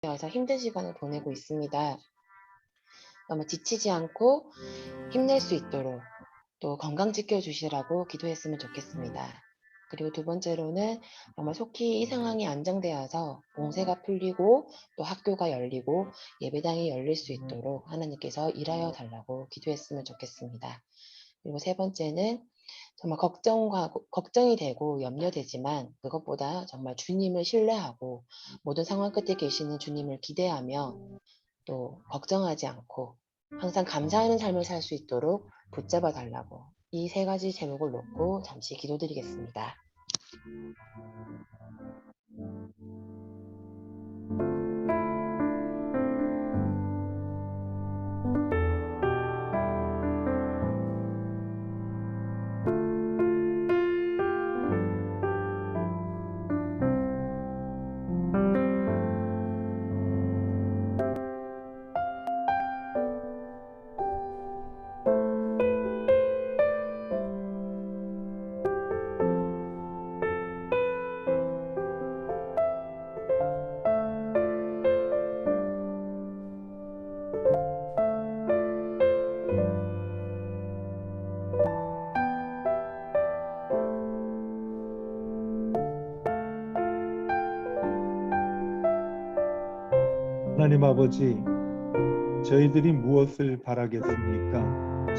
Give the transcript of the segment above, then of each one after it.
되어서 힘든 시간을 보내고 있습니다. 너무 지치지 않고 힘낼 수 있도록 또 건강 지켜주시라고 기도했으면 좋겠습니다. 그리고 두 번째로는 정말 속히 이 상황이 안정되어서 봉쇄가 풀리고 또 학교가 열리고 예배당이 열릴 수 있도록 하나님께서 일하여 달라고 기도했으면 좋겠습니다. 그리고 세 번째는 정말 걱정이 되고 염려되지만 그것보다 정말 주님을 신뢰하고 모든 상황 끝에 계시는 주님을 기대하며 또 걱정하지 않고 항상 감사하는 삶을 살 수 있도록 붙잡아 달라고 이 세 가지 제목을 놓고 잠시 기도드리겠습니다. 하나님 아버지, 저희들이 무엇을 바라겠습니까?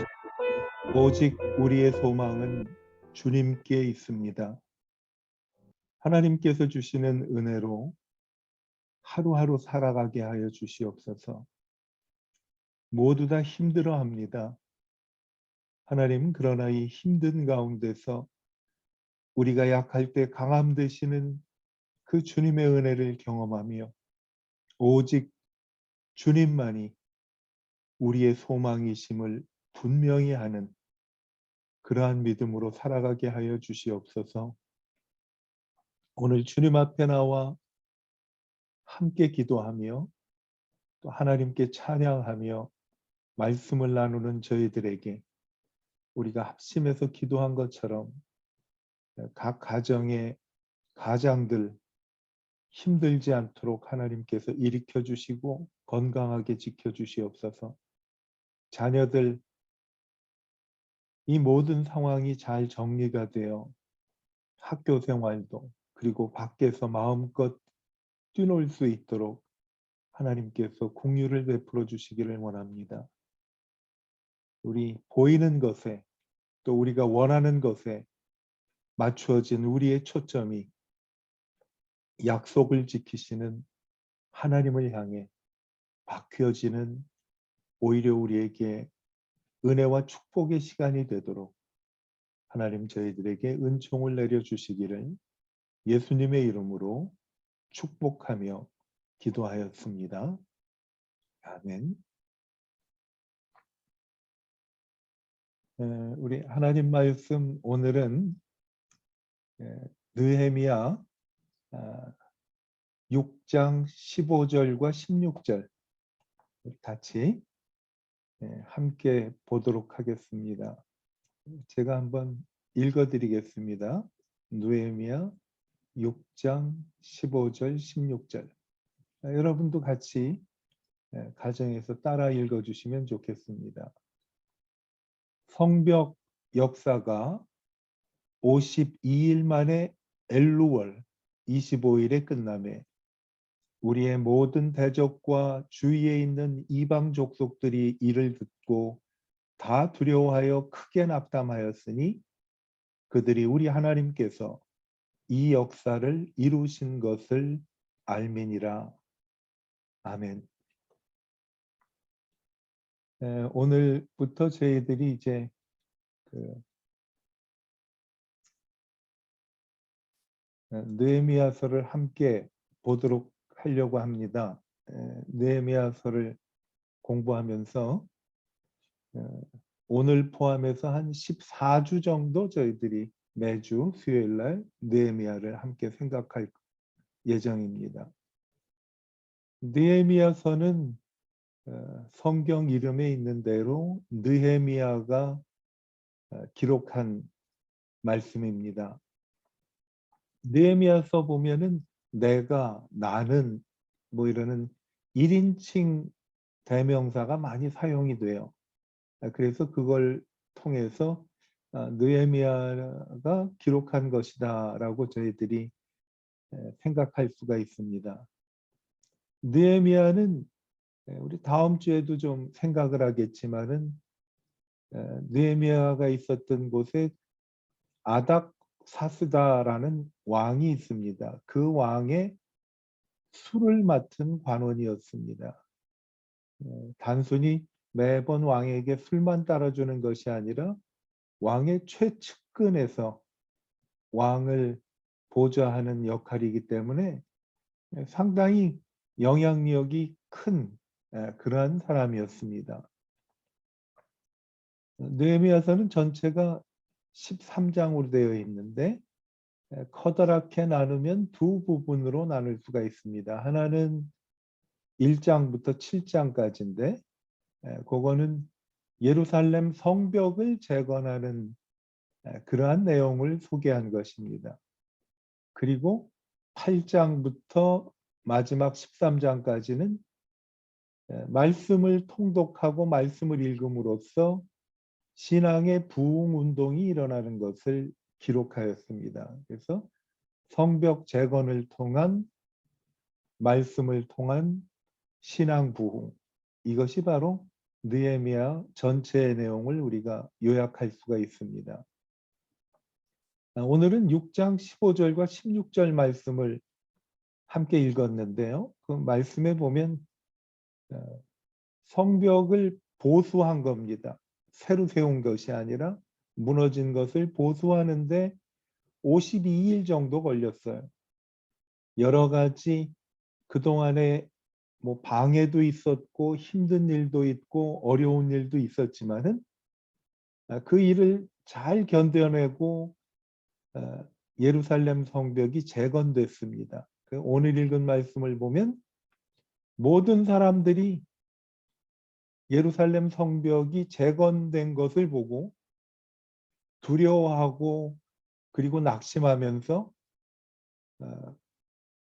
오직 우리의 소망은 주님께 있습니다. 하나님께서 주시는 은혜로 하루하루 살아가게 하여 주시옵소서. 모두 다 힘들어합니다. 하나님, 그러나 이 힘든 가운데서 우리가 약할 때 강함 되시는 그 주님의 은혜를 경험하며 오직 주님만이 우리의 소망이심을 분명히 하는 그러한 믿음으로 살아가게 하여 주시옵소서. 오늘 주님 앞에 나와 함께 기도하며 또 하나님께 찬양하며 말씀을 나누는 저희들에게 우리가 합심해서 기도한 것처럼 각 가정의 가장들 힘들지 않도록 하나님께서 일으켜 주시고 건강하게 지켜 주시옵소서. 자녀들 이 모든 상황이 잘 정리가 되어 학교 생활도 그리고 밖에서 마음껏 뛰놀 수 있도록 하나님께서 긍휼을 베풀어 주시기를 원합니다. 우리 보이는 것에 또 우리가 원하는 것에 맞추어진 우리의 초점이 약속을 지키시는 하나님을 향해 바뀌어지는 오히려 우리에게 은혜와 축복의 시간이 되도록 하나님 저희들에게 은총을 내려주시기를 예수님의 이름으로 축복하며 기도하였습니다. 아멘. 우리 하나님 말씀 오늘은 느헤미야 6장 15절과 16절 같이 함께 보도록 하겠습니다. 제가 한번 읽어드리겠습니다. 느헤미야 6장 15절 16절 여러분도 같이 가정에서 따라 읽어주시면 좋겠습니다. 성벽 역사가 52일 만에 엘루월 25일에 끝나매 우리의 모든 대적과 주위에 있는 이방 족속들이 이를 듣고 다 두려워하여 크게 낙담하였으니 그들이 우리 하나님께서 이 역사를 이루신 것을 알미니라. 아멘. 오늘부터 저희들이 이제 느헤미야서를 함께 보도록 하려고 합니다. 느헤미야서를 공부하면서 오늘 포함해서 한 14주 정도 저희들이 매주 수요일날 느헤미야를 함께 생각할 예정입니다. 느헤미야서는 성경 이름에 있는 대로 느헤미야가 기록한 말씀입니다. 느헤미야서 보면은 나는 뭐 이러는 1인칭 대명사가 많이 사용이 돼요. 그래서 그걸 통해서 느헤미야가 기록한 것이다라고 저희들이 생각할 수가 있습니다. 느헤미야는 우리 다음 주에도 좀 생각을 하겠지만은 느헤미야가 있었던 곳에 아닥사스다라는 왕이 있습니다. 그 왕의 술을 맡은 관원이었습니다. 단순히 매번 왕에게 술만 따라주는 것이 아니라 왕의 최측근에서 왕을 보좌하는 역할이기 때문에 상당히 영향력이 큰 그러한 사람이었습니다. 느헤미야서는 전체가 13장으로 되어 있는데 커다랗게 나누면 두 부분으로 나눌 수가 있습니다. 하나는 1장부터 7장까지인데 그거는 예루살렘 성벽을 재건하는 그러한 내용을 소개한 것입니다. 그리고 8장부터 마지막 13장까지는 말씀을 통독하고 말씀을 읽음으로써 신앙의 부흥 운동이 일어나는 것을 기록하였습니다. 그래서 성벽 재건을 통한 말씀을 통한 신앙 부흥, 이것이 바로 느헤미야 전체의 내용을 우리가 요약할 수가 있습니다. 오늘은 6장 15절과 16절 말씀을 함께 읽었는데요. 그 말씀에 보면 성벽을 보수한 겁니다. 새로 세운 것이 아니라 무너진 것을 보수하는데 52일 정도 걸렸어요. 여러 가지 그동안에 뭐 방해도 있었고 힘든 일도 있고 어려운 일도 있었지만은 그 일을 잘 견뎌내고 예루살렘 성벽이 재건됐습니다. 오늘 읽은 말씀을 보면 모든 사람들이 예루살렘 성벽이 재건된 것을 보고 두려워하고 그리고 낙심하면서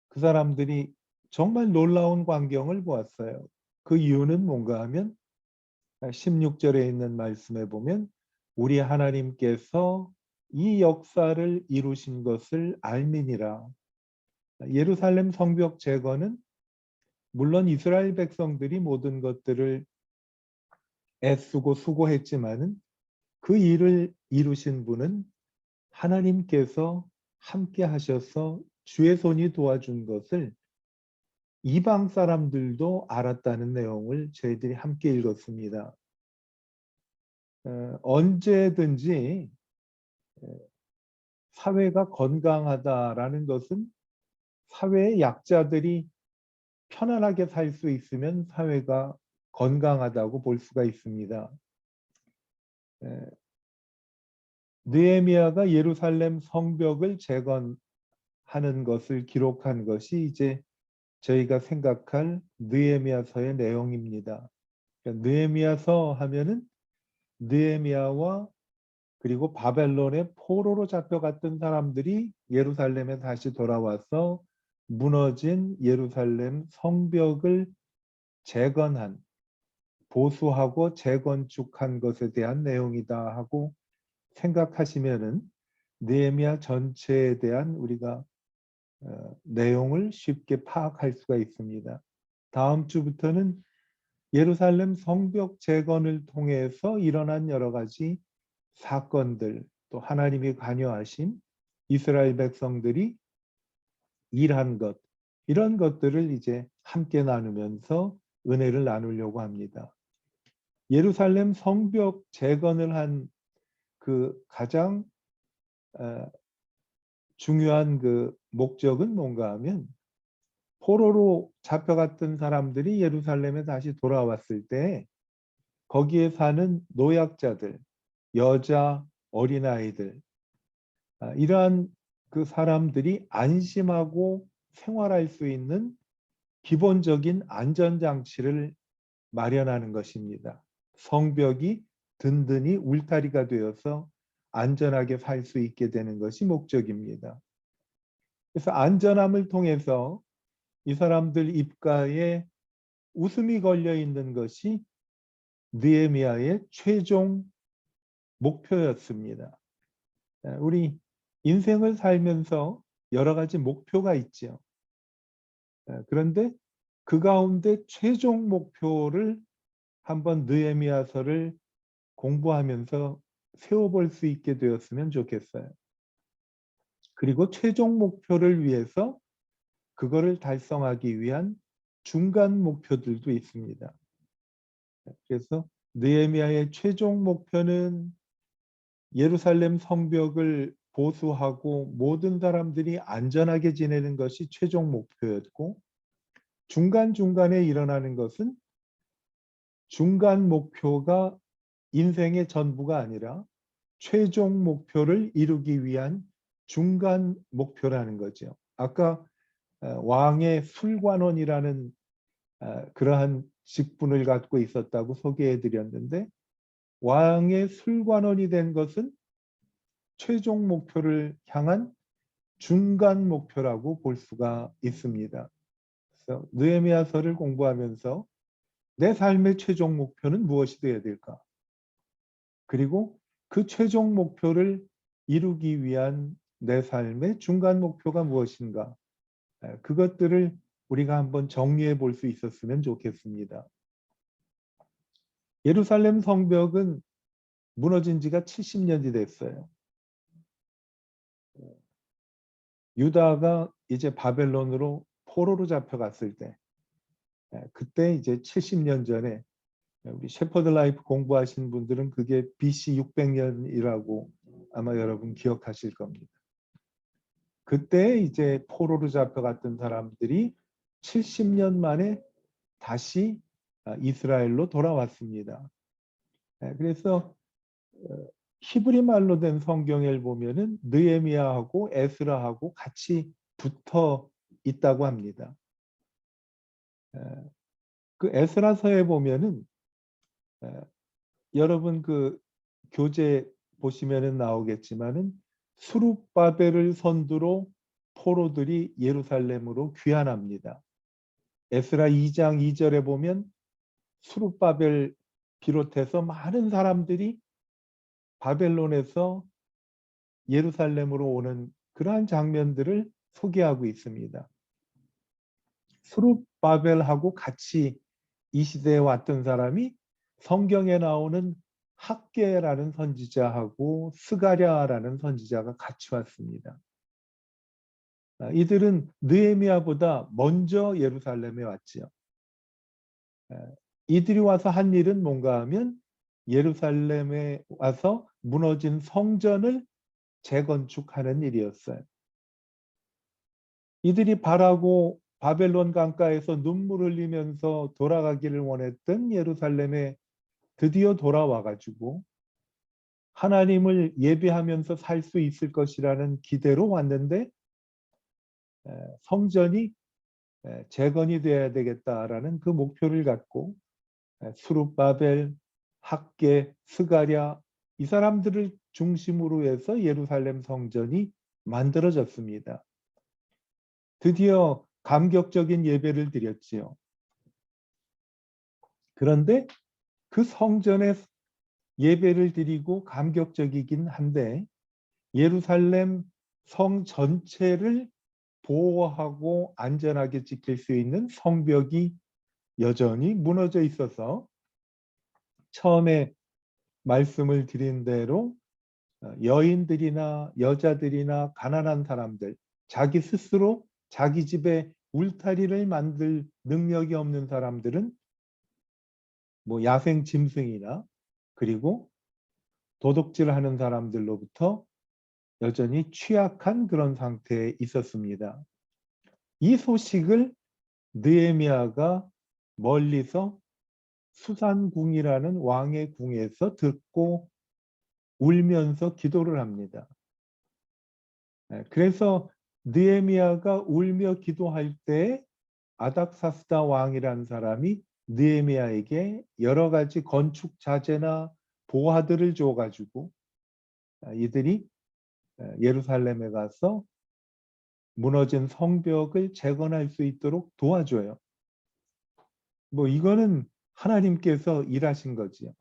그 사람들이 정말 놀라운 광경을 보았어요. 그 이유는 뭔가 하면 16절에 있는 말씀에 보면 우리 하나님께서 이 역사를 이루신 것을 알미니라. 예루살렘 성벽 재건은 물론 이스라엘 백성들이 모든 것들을 애쓰고 수고했지만은 그 일을 이루신 분은 하나님께서 함께 하셔서 주의 손이 도와준 것을 이방 사람들도 알았다는 내용을 저희들이 함께 읽었습니다. 언제든지 사회가 건강하다라는 것은 사회의 약자들이 편안하게 살 수 있으면 사회가 건강하다고 볼 수가 있습니다. 느헤미야가 예루살렘 성벽을 재건하는 것을 기록한 것이 이제 저희가 생각할 느헤미야서의 내용입니다. 그러니까 느헤미야서 하면은 느헤미야와 그리고 바벨론의 포로로 잡혀갔던 사람들이 예루살렘에 다시 돌아와서 무너진 예루살렘 성벽을 재건한, 보수하고 재건축한 것에 대한 내용이다 하고 생각하시면은 느헤미야 전체에 대한 우리가 내용을 쉽게 파악할 수가 있습니다. 다음 주부터는 예루살렘 성벽 재건을 통해서 일어난 여러 가지 사건들, 또 하나님이 관여하신 이스라엘 백성들이 일한 것, 이런 것들을 이제 함께 나누면서 은혜를 나누려고 합니다. 예루살렘 성벽 재건을 한 그 가장 중요한 그 목적은 뭔가 하면 포로로 잡혀갔던 사람들이 예루살렘에 다시 돌아왔을 때 거기에 사는 노약자들, 여자, 어린아이들, 이러한 그 사람들이 안심하고 생활할 수 있는 기본적인 안전장치를 마련하는 것입니다. 성벽이 든든히 울타리가 되어서 안전하게 살 수 있게 되는 것이 목적입니다. 그래서 안전함을 통해서 이 사람들 입가에 웃음이 걸려 있는 것이 느헤미야의 최종 목표였습니다. 우리 인생을 살면서 여러 가지 목표가 있죠. 그런데 그 가운데 최종 목표를 한번 느헤미야서를 공부하면서 세워볼 수 있게 되었으면 좋겠어요. 그리고 최종 목표를 위해서 그거를 달성하기 위한 중간 목표들도 있습니다. 그래서 느헤미야의 최종 목표는 예루살렘 성벽을 보수하고 모든 사람들이 안전하게 지내는 것이 최종 목표였고, 중간중간에 일어나는 것은 중간 목표가 인생의 전부가 아니라 최종 목표를 이루기 위한 중간 목표라는 거죠. 아까 왕의 술관원이라는 그러한 직분을 갖고 있었다고 소개해 드렸는데, 왕의 술관원이 된 것은 최종 목표를 향한 중간 목표라고 볼 수가 있습니다. 그래서 느헤미야서를 공부하면서 내 삶의 최종 목표는 무엇이 되어야 될까? 그리고 그 최종 목표를 이루기 위한 내 삶의 중간 목표가 무엇인가? 그것들을 우리가 한번 정리해 볼 수 있었으면 좋겠습니다. 예루살렘 성벽은 무너진 지가 70년이 됐어요. 유다가 이제 바벨론으로 포로로 잡혀갔을 때, 그때 이제 70년 전에, 우리 shepherd life 공부하신 분들은 그게 BC 600년이라고 아마 여러분 기억하실 겁니다. 그때 이제 포로로 잡혀갔던 사람들이 70년 만에 다시 이스라엘로 돌아왔습니다. 그래서 히브리 말로 된 성경을 보면은 느헤미야하고 에스라하고 같이 붙어 있다고 합니다. 그 에스라서에 보면은 여러분 그 교재 보시면은 나오겠지만은 수룹바벨을 선두로 포로들이 예루살렘으로 귀환합니다. 에스라 2장 2절에 보면 수룹바벨 비롯해서 많은 사람들이 바벨론에서 예루살렘으로 오는 그러한 장면들을 소개하고 있습니다. 수룹바벨하고 같이 이 시대에 왔던 사람이 성경에 나오는 학개라는 선지자하고 스가랴라는 선지자가 같이 왔습니다. 이들은 느헤미야보다 먼저 예루살렘에 왔지요. 이들이 와서 한 일은 뭔가 하면 예루살렘에 와서 무너진 성전을 재건축하는 일이었어요. 이들이 바라고 바벨론 강가에서 눈물 흘리면서 돌아가기를 원했던 예루살렘에 드디어 돌아와가지고 하나님을 예배하면서 살 수 있을 것이라는 기대로 왔는데, 성전이 재건이 되어야 되겠다라는 그 목표를 갖고 수룹바벨, 학개, 스가랴 이 사람들을 중심으로 해서 예루살렘 성전이 만들어졌습니다. 드디어 감격적인 예배를 드렸지요. 그런데 그 성전에 예배를 드리고 감격적이긴 한데 예루살렘 성 전체를 보호하고 안전하게 지킬 수 있는 성벽이 여전히 무너져 있어서 처음에 말씀을 드린 대로 여인들이나 여자들이나 가난한 사람들, 자기 스스로 자기 집에 울타리를 만들 능력이 없는 사람들은 뭐 야생 짐승이나 그리고 도둑질하는 사람들로부터 여전히 취약한 그런 상태에 있었습니다. 이 소식을 느헤미야가 멀리서 수산궁이라는 왕의 궁에서 듣고 울면서 기도를 합니다. 그래서 느헤미야가 울며 기도할 때 아닥사스다 왕이라는 사람이 느헤미야에게 여러 가지 건축 자재나 보화들을 줘가지고 이들이 예루살렘에 가서 무너진 성벽을 재건할 수 있도록 도와줘요. 뭐 이거는 하나님께서 일하신 거지요.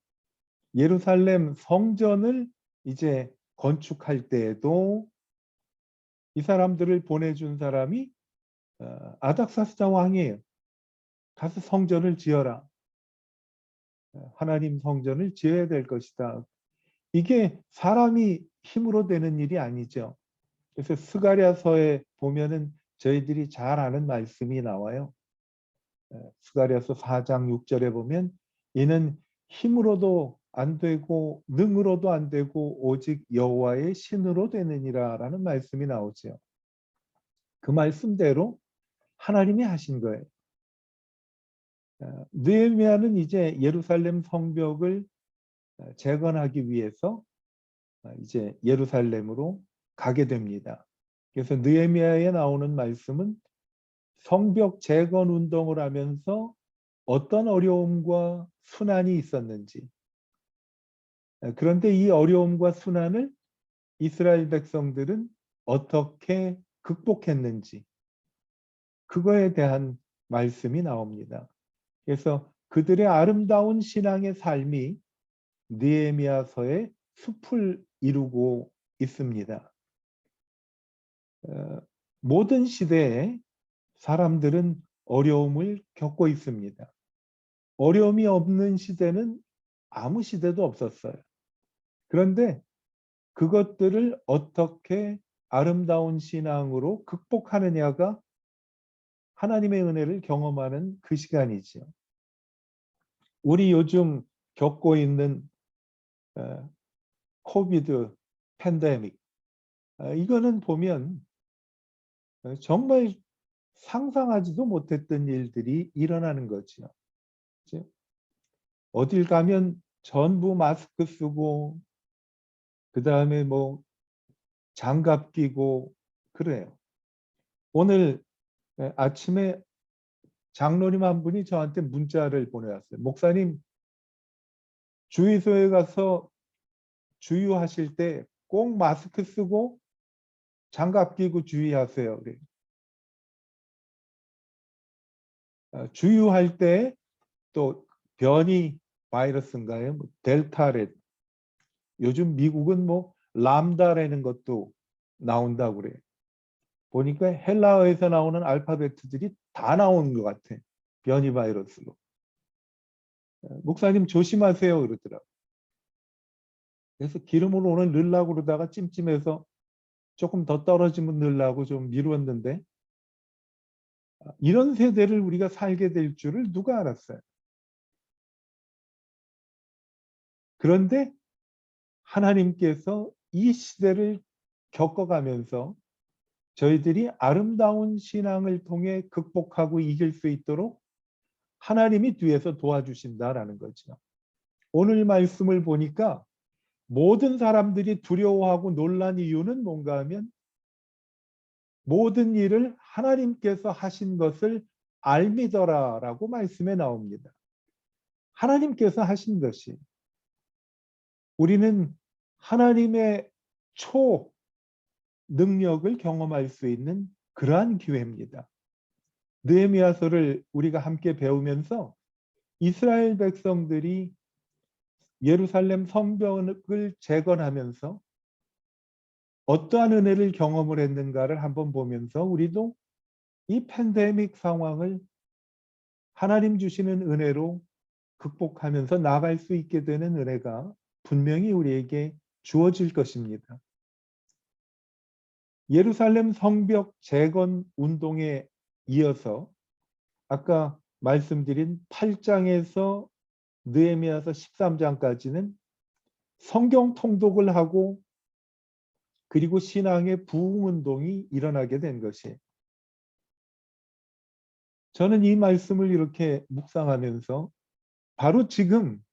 예루살렘 성전을 이제 건축할 때에도 이 사람들을 보내준 사람이 아닥사스다 왕이에요. 가서 성전을 지어라. 하나님 성전을 지어야 될 것이다. 이게 사람이 힘으로 되는 일이 아니죠. 그래서 스가랴서에 보면은 저희들이 잘 아는 말씀이 나와요. 스가랴서 4장 6절에 보면 이는 힘으로도 안 되고 능으로도 안 되고 오직 여호와의 신으로 되느니라라는 말씀이 나오죠. 그 말씀대로 하나님이 하신 거예요. 느헤미야는 이제 예루살렘 성벽을 재건하기 위해서 이제 예루살렘으로 가게 됩니다. 그래서 느헤미야에 나오는 말씀은 성벽 재건 운동을 하면서 어떤 어려움과 순환이 있었는지, 그런데 이 어려움과 순환을 이스라엘 백성들은 어떻게 극복했는지, 그거에 대한 말씀이 나옵니다. 그래서 그들의 아름다운 신앙의 삶이 느헤미야서의 숲을 이루고 있습니다. 모든 시대에 사람들은 어려움을 겪고 있습니다. 어려움이 없는 시대는 아무 시대도 없었어요. 그런데 그것들을 어떻게 아름다운 신앙으로 극복하느냐가 하나님의 은혜를 경험하는 그 시간이죠. 우리 요즘 겪고 있는 코비드 팬데믹, 이거는 보면 정말 상상하지도 못했던 일들이 일어나는 거죠. 어딜 가면 전부 마스크 쓰고 그 다음에 뭐 장갑 끼고 그래요. 오늘 아침에 장로님 한 분이 저한테 문자를 보내왔어요. 목사님, 주유소에 가서 주유하실 때 꼭 마스크 쓰고 장갑 끼고 주의하세요. 그래요. 주유할 때 또 변이 바이러스인가요? 뭐 델타래. 요즘 미국은 뭐 람다라는 것도 나온다고 그래요. 보니까 헬라어에서 나오는 알파벳들이 다 나오는 것 같아. 변이 바이러스로. 목사님 조심하세요 그러더라고요. 그래서 기름을 오늘 넣으려고 그러다가 찜찜해서 조금 더 떨어지면 넣으려고 좀 미뤘는데 이런 세대를 우리가 살게 될 줄을 누가 알았어요. 그런데 하나님께서 이 시대를 겪어가면서 저희들이 아름다운 신앙을 통해 극복하고 이길 수 있도록 하나님이 뒤에서 도와주신다라는 거죠. 오늘 말씀을 보니까 모든 사람들이 두려워하고 놀란 이유는 뭔가 하면 모든 일을 하나님께서 하신 것을 알미더라라고 말씀에 나옵니다. 하나님께서 하신 것이 우리는 하나님의 초 능력을 경험할 수 있는 그러한 기회입니다. 느헤미야서를 우리가 함께 배우면서 이스라엘 백성들이 예루살렘 성벽을 재건하면서 어떠한 은혜를 경험을 했는가를 한번 보면서 우리도 이 팬데믹 상황을 하나님 주시는 은혜로 극복하면서 나아갈 수 있게 되는 은혜가 분명히 우리에게 주어질 것입니다. 예루살렘 성벽 재건 운동에 이어서 아까 말씀드린 8장에서 느헤미야서 13장까지는 성경 통독을 하고 그리고 신앙의 부흥 운동이 일어나게 된 것이에요. 저는 이 말씀을 이렇게 묵상하면서 바로 지금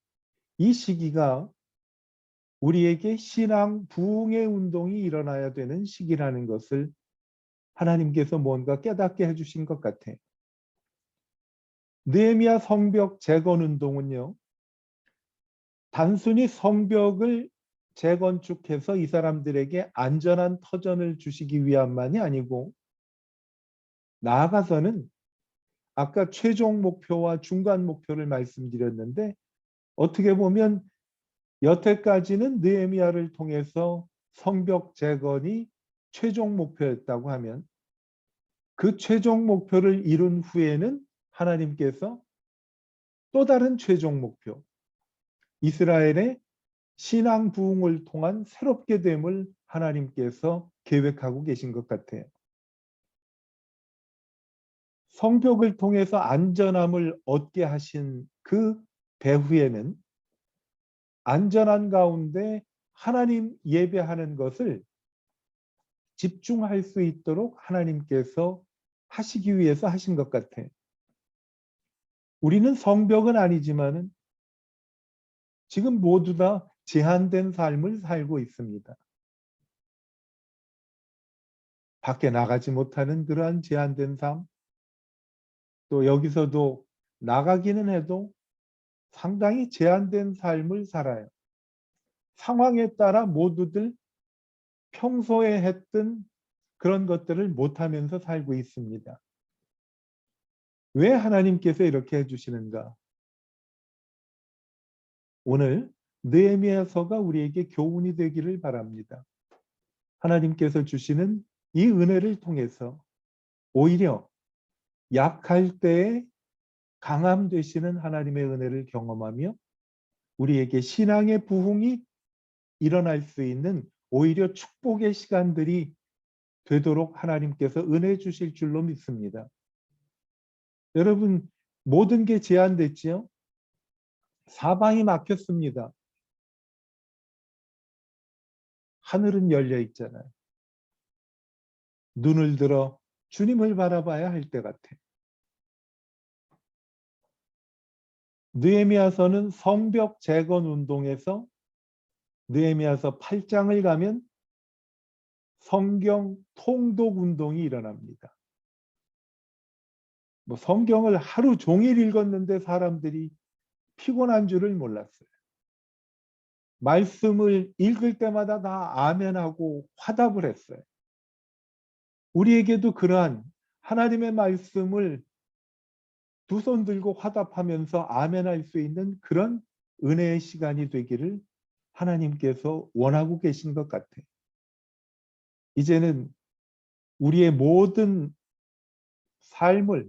이 시기가 우리에게 신앙 부흥의 운동이 일어나야 되는 시기라는 것을 하나님께서 뭔가 깨닫게 해주신 것 같아요. 느헤미야 성벽 재건 운동은요, 단순히 성벽을 재건축해서 이 사람들에게 안전한 터전을 주시기 위함만이 아니고 나아가서는 아까 최종 목표와 중간 목표를 말씀드렸는데 어떻게 보면 여태까지는 느헤미야를 통해서 성벽 재건이 최종 목표였다고 하면 그 최종 목표를 이룬 후에는 하나님께서 또 다른 최종 목표, 이스라엘의 신앙 부흥을 통한 새롭게 됨을 하나님께서 계획하고 계신 것 같아요. 성벽을 통해서 안전함을 얻게 하신 그 배후에는 안전한 가운데 하나님 예배하는 것을 집중할 수 있도록 하나님께서 하시기 위해서 하신 것 같아요. 우리는 성벽은 아니지만은 지금 모두 다 제한된 삶을 살고 있습니다. 밖에 나가지 못하는 그러한 제한된 삶, 또 여기서도 나가기는 해도 상당히 제한된 삶을 살아요. 상황에 따라 모두들 평소에 했던 그런 것들을 못하면서 살고 있습니다. 왜 하나님께서 이렇게 해주시는가? 오늘 느헤미야서가 우리에게 교훈이 되기를 바랍니다. 하나님께서 주시는 이 은혜를 통해서 오히려 약할 때에 강함 되시는 하나님의 은혜를 경험하며 우리에게 신앙의 부흥이 일어날 수 있는 오히려 축복의 시간들이 되도록 하나님께서 은혜 주실 줄로 믿습니다. 여러분, 모든 게 제한됐지요? 사방이 막혔습니다. 하늘은 열려 있잖아요. 눈을 들어 주님을 바라봐야 할 때 같아. 느헤미야서는 성벽 재건 운동에서 느헤미야서 8장을 가면 성경 통독 운동이 일어납니다. 성경을 하루 종일 읽었는데 사람들이 피곤한 줄을 몰랐어요. 말씀을 읽을 때마다 다 아멘하고 화답을 했어요. 우리에게도 그러한 하나님의 말씀을 두 손 들고 화답하면서 아멘할 수 있는 그런 은혜의 시간이 되기를 하나님께서 원하고 계신 것 같아요. 이제는 우리의 모든 삶을,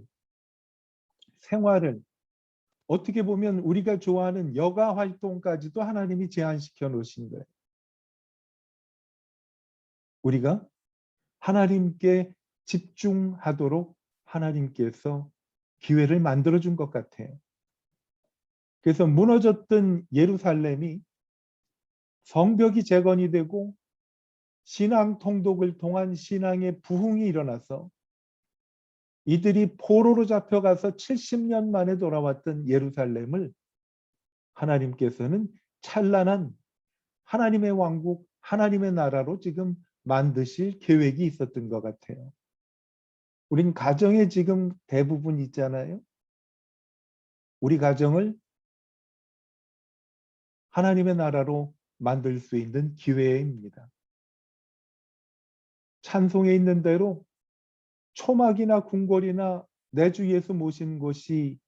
생활을 어떻게 보면 우리가 좋아하는 여가 활동까지도 하나님이 제한시켜 놓으신 거예요. 우리가 하나님께 집중하도록 하나님께서 기회를 만들어준 것 같아요. 그래서 무너졌던 예루살렘이 성벽이 재건이 되고 신앙 통독을 통한 신앙의 부흥이 일어나서 이들이 포로로 잡혀가서 70년 만에 돌아왔던 예루살렘을 하나님께서는 찬란한 하나님의 왕국, 하나님의 나라로 지금 만드실 계획이 있었던 것 같아요. 우린 가정에 지금 대부분 있잖아요. 우리 가정을 하나님의 나라로 만들 수 있는 기회입니다. 찬송에 있는 대로 초막이나 궁궐이나 내 주 예수 모신 곳이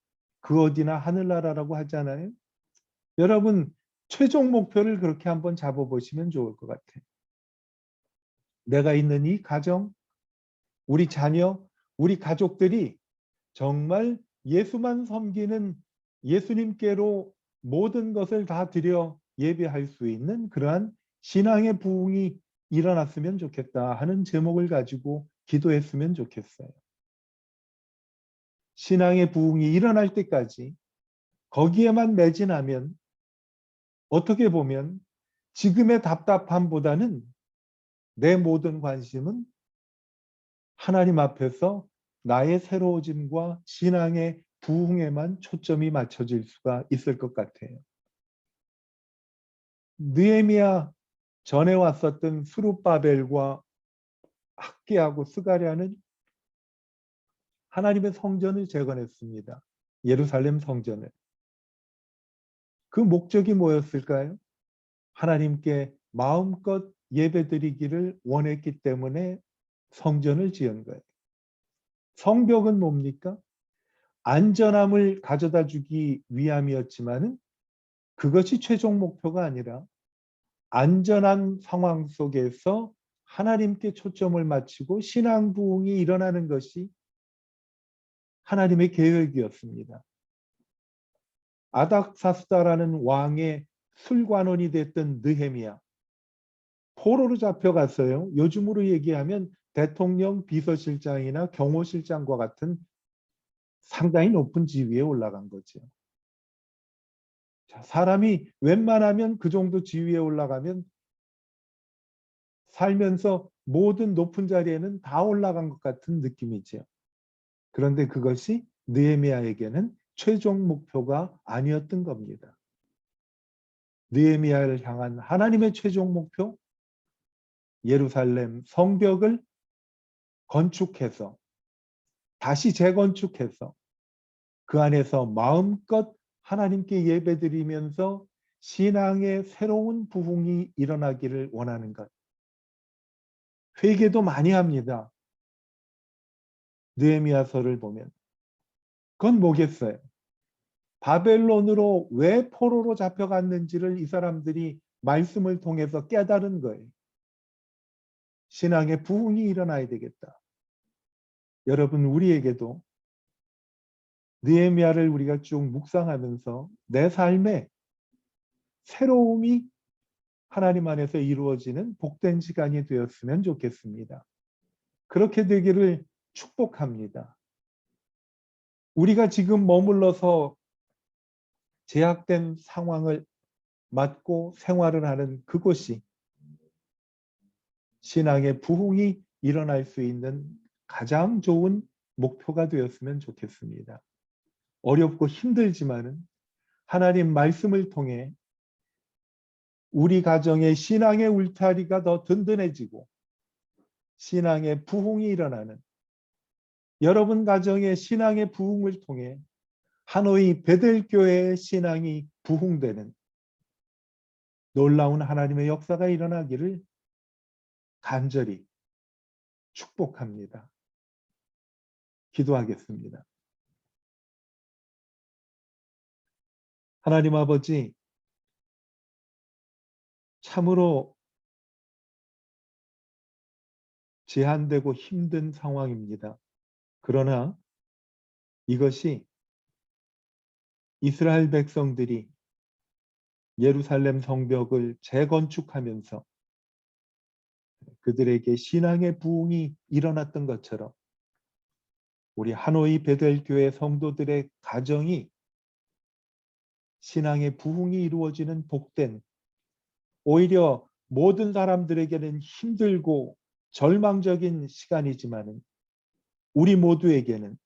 그 어디나 하늘나라라고 하잖아요. 여러분, 최종 목표를 그렇게 한번 잡아보시면 좋을 것 같아요. 내가 있는 이 가정, 우리 자녀, 우리 가족들이 정말 예수만 섬기는 예수님께로 모든 것을 다 드려 예배할 수 있는 그러한 신앙의 부흥이 일어났으면 좋겠다 하는 제목을 가지고 기도했으면 좋겠어요. 신앙의 부흥이 일어날 때까지 거기에만 매진하면 어떻게 보면 지금의 답답함보다는 내 모든 관심은 하나님 앞에서 나의 새로워짐과 신앙의 부흥에만 초점이 맞춰질 수가 있을 것 같아요. 느헤미야 전에 왔었던 스룹바벨과 학개하고 스가랴는 하나님의 성전을 재건했습니다. 예루살렘 성전을. 그 목적이 뭐였을까요? 하나님께 마음껏 예배드리기를 원했기 때문에 성전을 지은 거예요. 성벽은 뭡니까? 안전함을 가져다 주기 위함이었지만은 그것이 최종 목표가 아니라 안전한 상황 속에서 하나님께 초점을 맞추고 신앙 부흥이 일어나는 것이 하나님의 계획이었습니다. 아닥사스다라는 왕의 술관원이 됐던 느헤미야, 포로로 잡혀갔어요. 요즘으로 얘기하면 대통령 비서실장이나 경호실장과 같은 상당히 높은 지위에 올라간 거죠. 자, 사람이 웬만하면 그 정도 지위에 올라가면 살면서 모든 높은 자리에는 다 올라간 것 같은 느낌이죠. 그런데 그것이 느헤미야에게는 최종 목표가 아니었던 겁니다. 느헤미야를 향한 하나님의 최종 목표, 예루살렘 성벽을 건축해서 다시 재건축해서 그 안에서 마음껏 하나님께 예배드리면서 신앙의 새로운 부흥이 일어나기를 원하는 것. 회개도 많이 합니다. 느헤미야서를 보면. 그건 뭐겠어요? 바벨론으로 왜 포로로 잡혀갔는지를 이 사람들이 말씀을 통해서 깨달은 거예요. 신앙의 부흥이 일어나야 되겠다. 여러분, 우리에게도 느헤미야를 우리가 쭉 묵상하면서 내 삶에 새로움이 하나님 안에서 이루어지는 복된 시간이 되었으면 좋겠습니다. 그렇게 되기를 축복합니다. 우리가 지금 머물러서 제약된 상황을 맞고 생활을 하는 그곳이 신앙의 부흥이 일어날 수 있는 가장 좋은 목표가 되었으면 좋겠습니다. 어렵고 힘들지만은 하나님 말씀을 통해 우리 가정의 신앙의 울타리가 더 든든해지고 신앙의 부흥이 일어나는, 여러분 가정의 신앙의 부흥을 통해 하노이 베델교회의 신앙이 부흥되는 놀라운 하나님의 역사가 일어나기를 간절히 축복합니다. 기도하겠습니다. 하나님 아버지, 참으로 제한되고 힘든 상황입니다. 그러나 이것이 이스라엘 백성들이 예루살렘 성벽을 재건축하면서 그들에게 신앙의 부흥이 일어났던 것처럼 우리 하노이 베델교회 성도들의 가정이 신앙의 부흥이 이루어지는 복된, 오히려 모든 사람들에게는 힘들고 절망적인 시간이지만 우리 모두에게는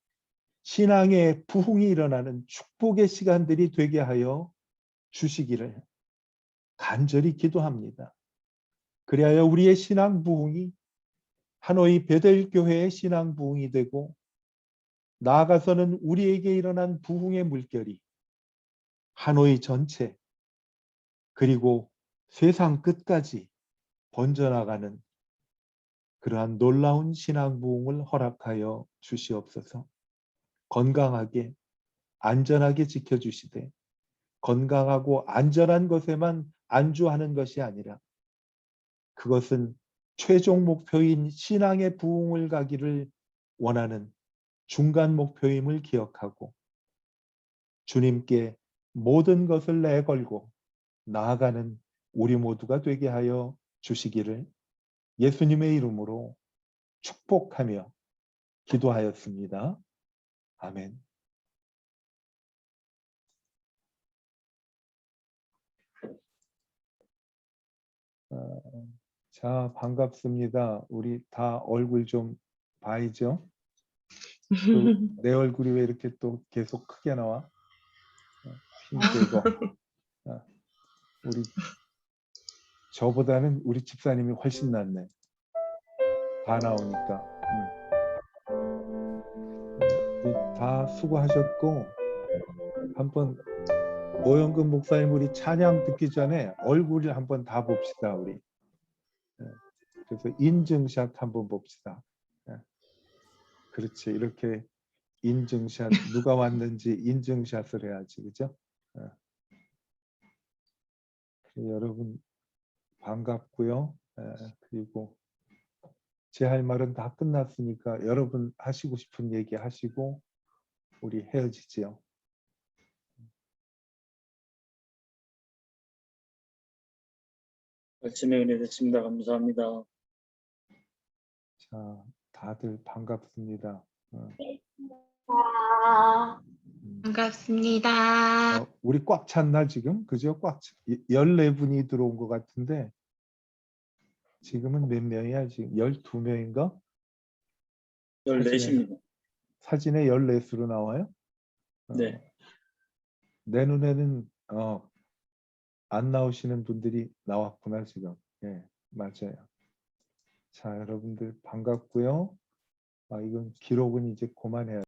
신앙의 부흥이 일어나는 축복의 시간들이 되게 하여 주시기를 간절히 기도합니다. 그리하여 우리의 신앙 부흥이 하노이 베델교회의 신앙 부흥이 되고 나아가서는 우리에게 일어난 부흥의 물결이 하노이 전체 그리고 세상 끝까지 번져나가는 그러한 놀라운 신앙 부흥을 허락하여 주시옵소서. 건강하게 안전하게 지켜주시되 건강하고 안전한 것에만 안주하는 것이 아니라 그것은 최종 목표인 신앙의 부흥을 가기를 원하는 중간 목표임을 기억하고 주님께 모든 것을 내걸고 나아가는 우리 모두가 되게 하여 주시기를 예수님의 이름으로 축복하며 기도하였습니다. 아멘. 자, 반갑습니다. 우리 다 얼굴 좀 봐야죠. 내 얼굴이 왜 이렇게 또 계속 크게 나와? 핀케이거. 우리 저보다는 우리 집사님이 훨씬 낫네. 다 나오니까. 다 수고하셨고 한번 오영근 목사님 우리 찬양 듣기 전에 얼굴을 한번 다 봅시다. 우리. 그래서 인증샷 한번 봅시다. 그렇지. 이렇게 인증샷 누가 왔는지 인증샷을 해야지, 그죠? 어. 여러분 반갑고요. 그리고 제 할 말은 다 끝났으니까 여러분 하시고 싶은 얘기 하시고 우리 헤어지지요. 아침에 은혜 됐습니다. 감사합니다. 자, 다들 반갑습니다. 반갑습니다. 우리 꽉 찼나 지금? 그죠? 14분이 들어온 것 같은데 지금은 몇 명이야? 지금 12명인가? 14시입니다. 사진에 14수로 나와요? 네. 내 눈에는 안 나오시는 분들이 나왔구나 지금. 예, 맞아요. 자, 여러분들 반갑고요. 이건 기록은 이제 그만해야